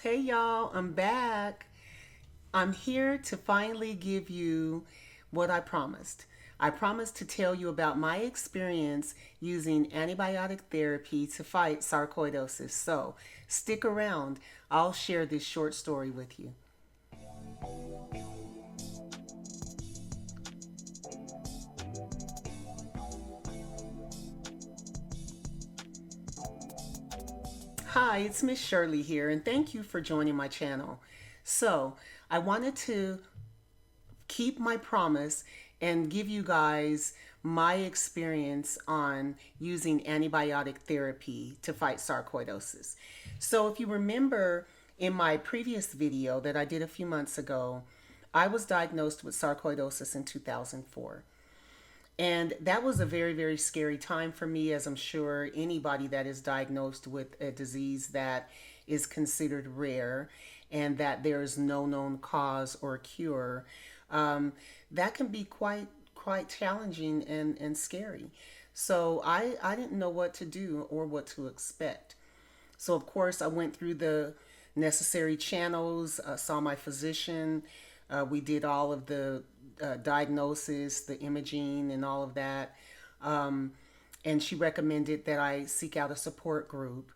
Hey y'all, I'm back. I'm here to finally give you what I promised. I promised to tell you about my experience using antibiotic therapy to fight sarcoidosis. So stick around. I'll share this short story with you. Hi, it's Miss Shirley here, and thank you for joining my channel. So, I wanted to keep my promise and give you guys my experience on using antibiotic therapy to fight sarcoidosis. So, if you remember in my previous video that I did a few months ago, I was diagnosed with sarcoidosis in 2004. And that was a very, very scary time for me, as I'm sure anybody that is diagnosed with a disease that is considered rare and that there is no known cause or cure. Um, that can be quite challenging and scary. So I didn't know what to do or what to expect. So, of course, I went through the necessary channels, saw my physician. We did all of the diagnosis, the imaging, and all of that. Um, and she recommended that I seek out a support group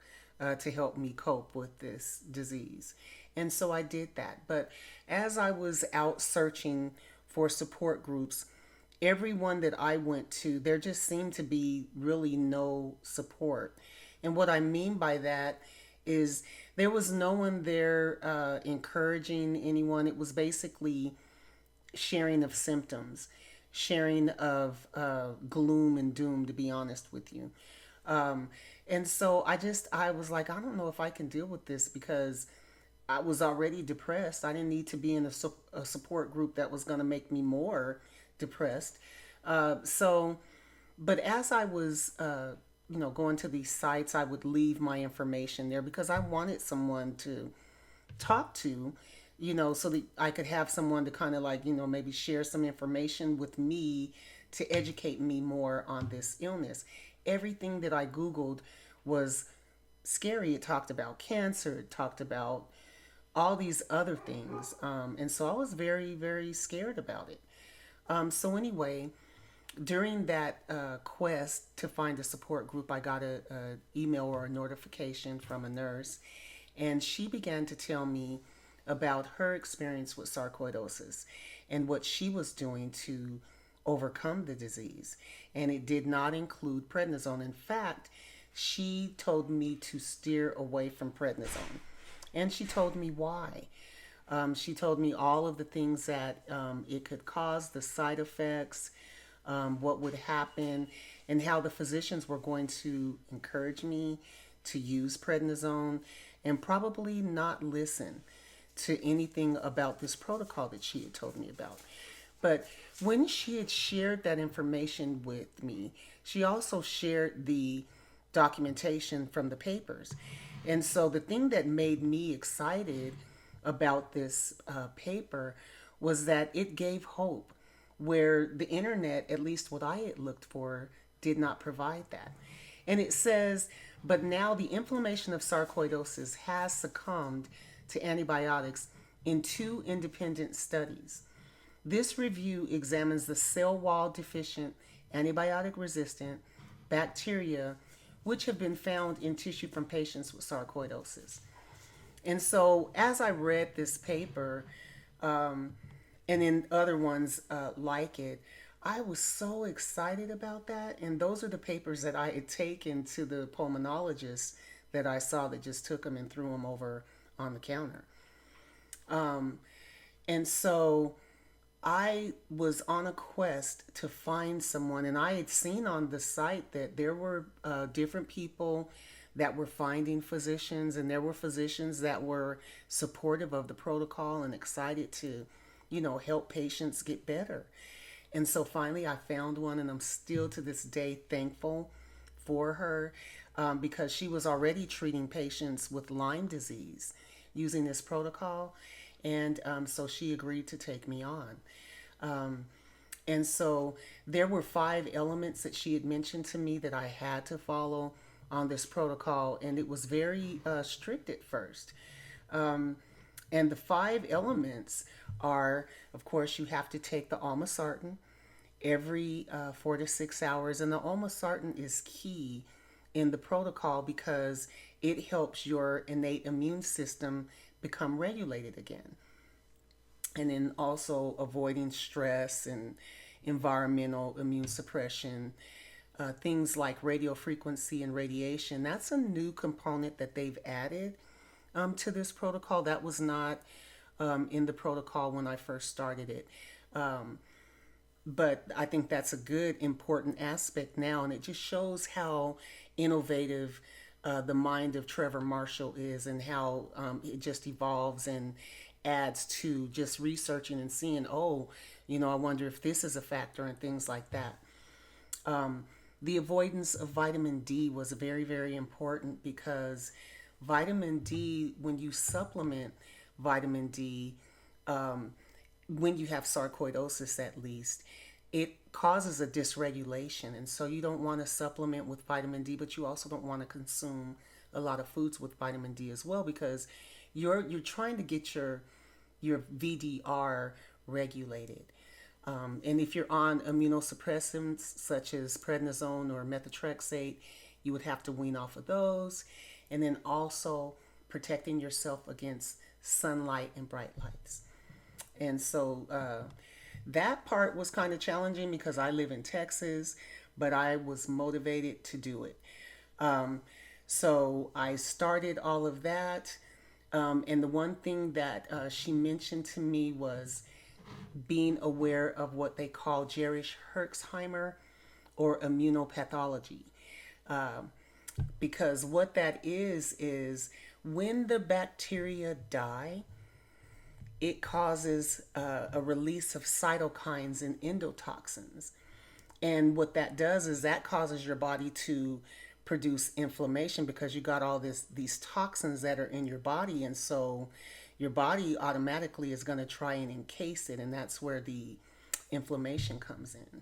to help me cope with this disease. And so I did that. But as I was out searching for support groups, everyone that I went to, there just seemed to be really no support. And what I mean by that is there was no one there encouraging anyone. It was basically sharing of symptoms, sharing of gloom and doom, to be honest with you. Um, and so I was like, I don't know if I can deal with this because I was already depressed. I didn't need to be in a support group that was going to make me more depressed. So, but as I was, going to these sites, I would leave my information there because I wanted someone to talk to, so that I could have someone to kind of like, maybe share some information with me to educate me more on this illness. Everything that I Googled was scary. It talked about cancer, it talked about all these other things. And so I was very, very scared about it. So, anyway, during that quest to find a support group, I got a email or a notification from a nurse, and she began to tell me about her experience with sarcoidosis and what she was doing to overcome the disease. And it did not include prednisone. In fact, she told me to steer away from prednisone. And she told me why. She told me all of the things that it could cause, the side effects, what would happen, and how the physicians were going to encourage me to use prednisone and probably not listen to anything about this protocol that she had told me about. But when she had shared that information with me, she also shared the documentation from the papers. And so the thing that made me excited about this paper was that it gave hope where the internet, at least what I had looked for, did not provide that. And it says, but now the inflammation of sarcoidosis has succumbed to antibiotics in two independent studies. This review examines the cell wall deficient antibiotic resistant bacteria which have been found in tissue from patients with sarcoidosis. And so, as I read this paper, and in other ones like it, I was so excited about that. And those are the papers that I had taken to the pulmonologist that I saw that just took them and threw them over on the counter. Um, and so I was on a quest to find someone, and I had seen on the site that there were different people that were finding physicians, and there were physicians that were supportive of the protocol and excited to, help patients get better. And so finally, I found one, and I'm still to this day thankful for her because she was already treating patients with Lyme disease using this protocol. And so she agreed to take me on. Um, and so there were 5 elements that she had mentioned to me that I had to follow on this protocol, and it was very strict at first. And the five elements are, of course, you have to take the Olmesartan every 4 to 6 hours. And the Olmesartan is key in the protocol because it helps your innate immune system become regulated again. And then also avoiding stress and environmental immune suppression, things like radio frequency and radiation. That's a new component that they've added to this protocol. That was not in the protocol when I first started it. But I think that's a good, important aspect now, and it just shows how innovative the mind of Trevor Marshall is, and how it just evolves and adds to just researching and seeing, oh, I wonder if this is a factor and things like that. The avoidance of vitamin D was very, very important because vitamin D, when you supplement vitamin D, when you have sarcoidosis at least, it causes a dysregulation. And so you don't want to supplement with vitamin D, but you also don't want to consume a lot of foods with vitamin D as well, because you're trying to get your VDR regulated. And if you're on immunosuppressants such as prednisone or methotrexate, you would have to wean off of those. And then also protecting yourself against sunlight and bright lights. And so that part was kind of challenging because I live in Texas, but I was motivated to do it. So I started all of that. And the one thing that she mentioned to me was being aware of what they call Gerisch-Herxheimer or immunopathology. Because what that is when the bacteria die, it causes a release of cytokines and endotoxins. And what that does is that causes your body to produce inflammation because you got all these toxins that are in your body. And so your body automatically is going to try and encase it. And that's where the inflammation comes in.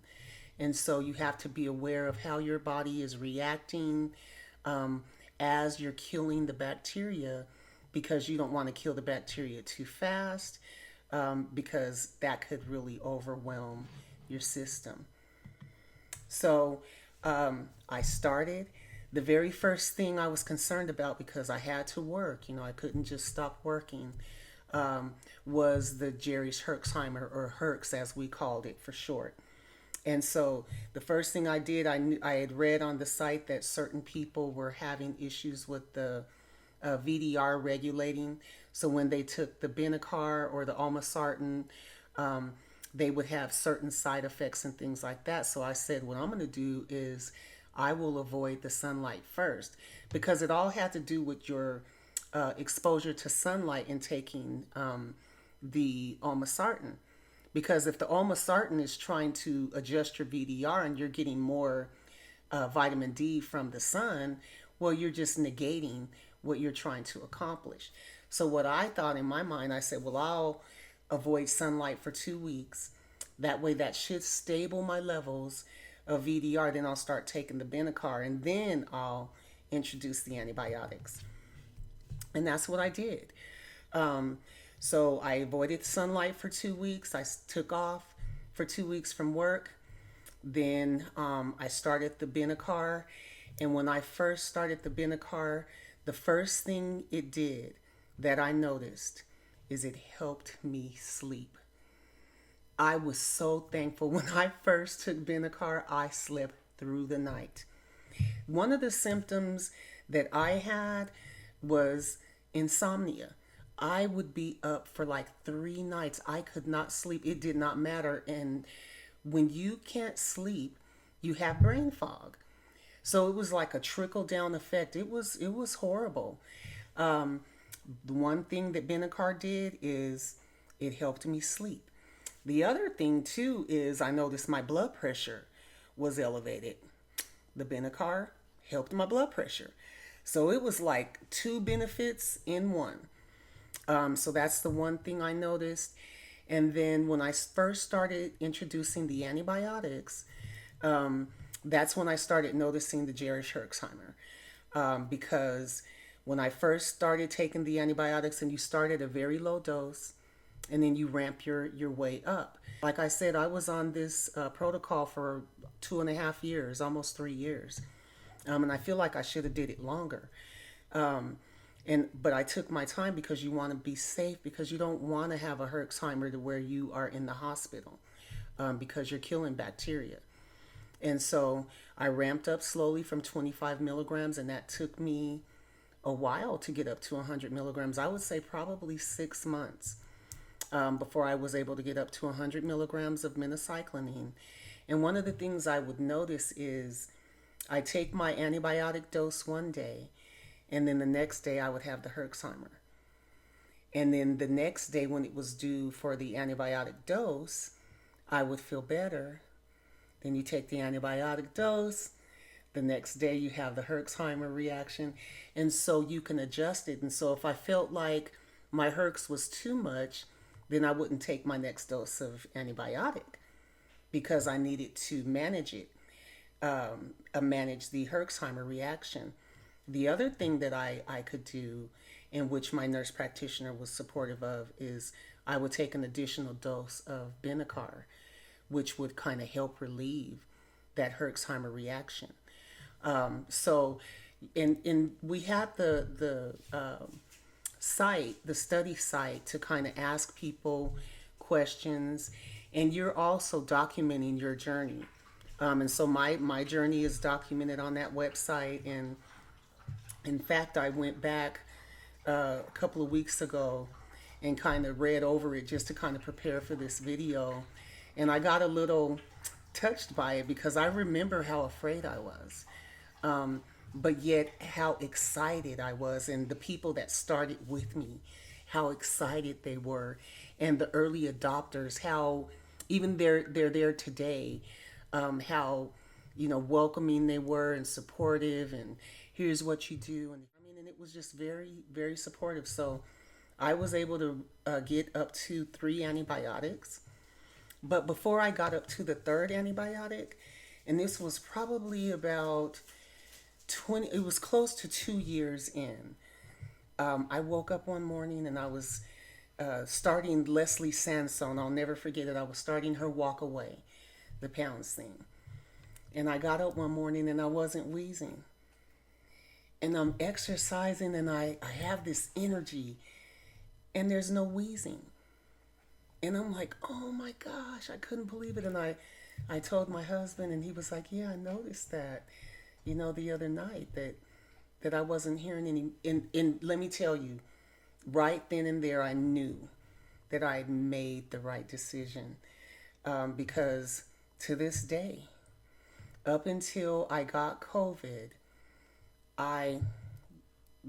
And so you have to be aware of how your body is reacting as you're killing the bacteria, because you don't want to kill the bacteria too fast, because that could really overwhelm your system. So I started. The very first thing I was concerned about, because I had to work, I couldn't just stop working, was the Gerisch-Herxheimer, or Herx as we called it for short. And so the first thing I did, I had read on the site that certain people were having issues with the VDR regulating. So when they took the Benicar or the Olmesartan, they would have certain side effects and things like that. So I said, what I'm going to do is I will avoid the sunlight first, because it all had to do with your exposure to sunlight and taking the Olmesartan. Because if the Olmesartan is trying to adjust your VDR and you're getting more vitamin D from the sun, well, you're just negating what you're trying to accomplish. So what I thought in my mind, I said, well, I'll avoid sunlight for 2 weeks. That way that should stable my levels of VDR. Then I'll start taking the Benicar, and then I'll introduce the antibiotics. And that's what I did. So I avoided sunlight for 2 weeks. I took off for 2 weeks from work. Then I started the Benicar. And when I first started the Benicar, the first thing it did that I noticed is it helped me sleep. I was so thankful. When I first took Benicar, I slept through the night. One of the symptoms that I had was insomnia. I would be up for like 3 nights. I could not sleep. It did not matter. And when you can't sleep, you have brain fog. So it was like a trickle down effect. It was horrible. The one thing that Benicar did is it helped me sleep. The other thing too is I noticed my blood pressure was elevated. The Benicar helped my blood pressure. So it was like 2 benefits in one. So that's the one thing I noticed. And then when I first started introducing the antibiotics, that's when I started noticing the Gerisch-Herxheimer. Because When I first started taking the antibiotics, and you start at a very low dose, and then you ramp your way up. Like I said, I was on this protocol for 2.5 years, almost 3 years, and I feel like I should have did it longer. But I took my time because you want to be safe, because you don't want to have a Herxheimer to where you are in the hospital, because you're killing bacteria. And so I ramped up slowly from 25 milligrams, and that took me a while to get up to 100 milligrams. I would say probably 6 months before I was able to get up to 100 milligrams of minocycline. And one of the things I would notice is I take my antibiotic dose one day, and then the next day I would have the Herxheimer. And then the next day, when it was due for the antibiotic dose, I would feel better. Then you take the antibiotic dose. The next day you have the Herxheimer reaction. And so you can adjust it. And so if I felt like my Herx was too much, then I wouldn't take my next dose of antibiotic, because I needed to manage it, manage the Herxheimer reaction. The other thing that I could do, in which my nurse practitioner was supportive of, is I would take an additional dose of Benicar, which would kind of help relieve that Herxheimer reaction. So, we had the site, the study site, to kind of ask people questions, and you're also documenting your journey. And so my journey is documented on that website. And in fact, I went back a couple of weeks ago and kind of read over it just to kind of prepare for this video. And I got a little touched by it, because I remember how afraid I was, but yet how excited I was, and the people that started with me, how excited they were, and the early adopters, how even they're there today, how welcoming they were and supportive, and here's what you do. And I mean, and it was just very, very supportive. So I was able to get up to 3 antibiotics. But before I got up to the third antibiotic, and this was probably about it was close to 2 years in, I woke up one morning and I was starting Leslie Sansone. I'll never forget it. I was starting her Walk Away, the Pounds thing. And I got up one morning and I wasn't wheezing. And I'm exercising and I have this energy, and there's no wheezing. And I'm like, oh my gosh, I couldn't believe it. And I told my husband, and he was like, yeah, I noticed that, the other night, that I wasn't hearing any. And let me tell you, right then and there, I knew that I had made the right decision, because to this day, up until I got COVID, I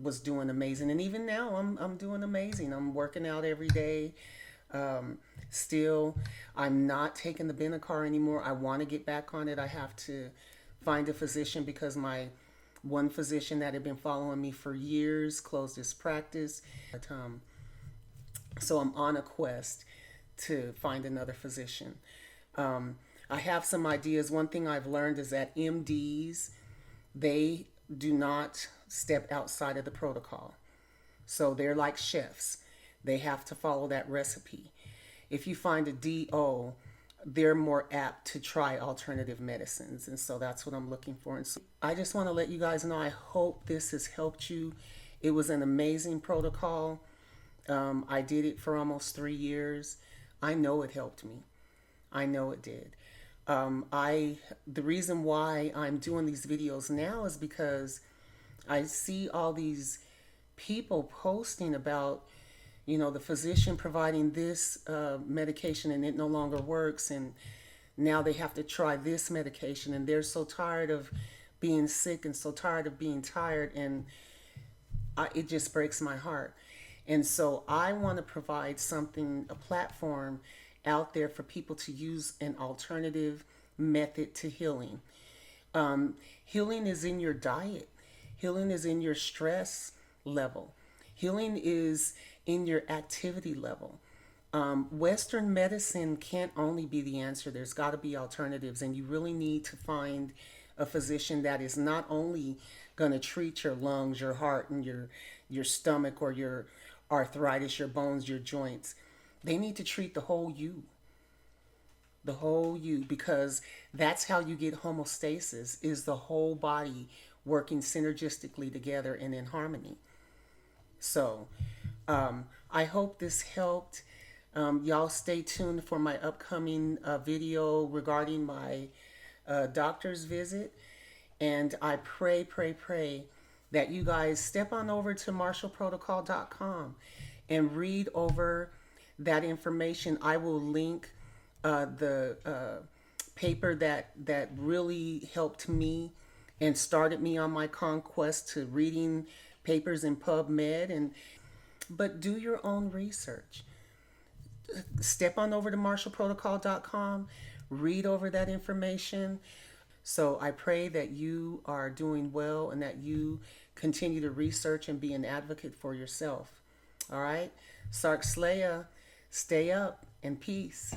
was doing amazing. And even now, I'm doing amazing. I'm working out every day. Still, I'm not taking the Benicar anymore. I want to get back on it. I have to find a physician, because my one physician that had been following me for years closed his practice. So I'm on a quest to find another physician. I have some ideas. One thing I've learned is that MDs, they do not step outside of the protocol. So they're like chefs. They have to follow that recipe. If you find a DO, they're more apt to try alternative medicines. And so that's what I'm looking for. And so I just want to let you guys know, I hope this has helped you. It was an amazing protocol. I did it for almost 3 years. I know it helped me. I know it did. The reason why I'm doing these videos now is because I see all these people posting about, the physician providing this medication and it no longer works, and now they have to try this medication, and they're so tired of being sick and so tired of being tired, and it just breaks my heart. And so I want to provide something, a platform out there for people to use an alternative method to healing. Healing is in your diet. Healing is in your stress level. Healing is in your activity level. Western medicine can't only be the answer. There's got to be alternatives, and you really need to find a physician that is not only going to treat your lungs, your heart, and your stomach, or your arthritis, your bones, your joints. They need to treat the whole you, because that's how you get homeostasis, is the whole body working synergistically together and in harmony. So I hope this helped. Y'all stay tuned for my upcoming video regarding my doctor's visit. And I pray that you guys step on over to marshallprotocol.com and read over that information. I will link the paper that really helped me and started me on my conquest to reading papers in PubMed. And but do your own research. Step on over to marshallprotocol.com, read over that information. So I pray that you are doing well and that you continue to research and be an advocate for yourself. All right? Sark Slaya, stay up and peace.